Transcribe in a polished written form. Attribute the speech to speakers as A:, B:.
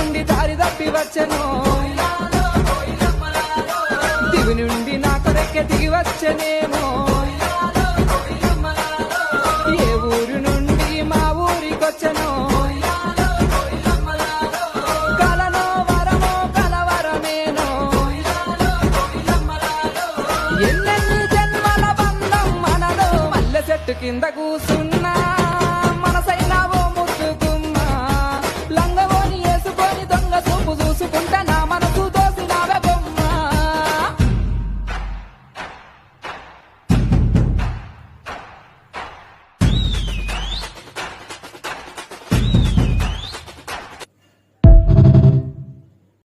A: నుండి దారి తప్పి వచ్చెను దివి నుండి నా కొరెక్కె దిగి వచ్చనేమో ఏ ఊరు నుండి మా ఊరికొచ్చెను కలనో వరమో కలవరమేనో ఎన్నెన్ని జన్మల బంధం మనలో మల్లె చెట్టు కింద కూసుని